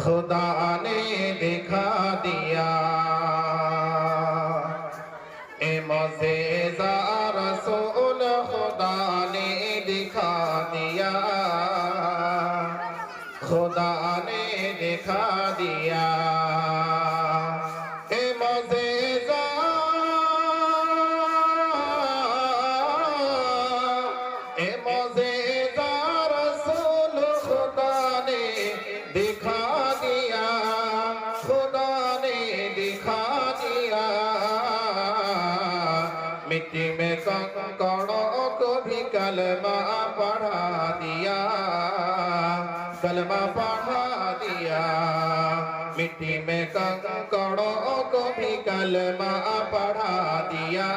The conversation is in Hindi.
खुदा ने दिखा दिया ए मौज़ेज़ा रसूल खुदा ने दिखा दिया खुदा ने दिखा दिया ए मौज़ेज़ा ए मौज़ेज़ा रसूल खुदा ने दिखा दिया खुदा ने दिखा दिया मिट्टी में कंकड़ों को भी कलमा पढ़ा दिया कलमा पढ़ा दिया मिट्टी में कंकड़ों को भी कलमा पढ़ा दिया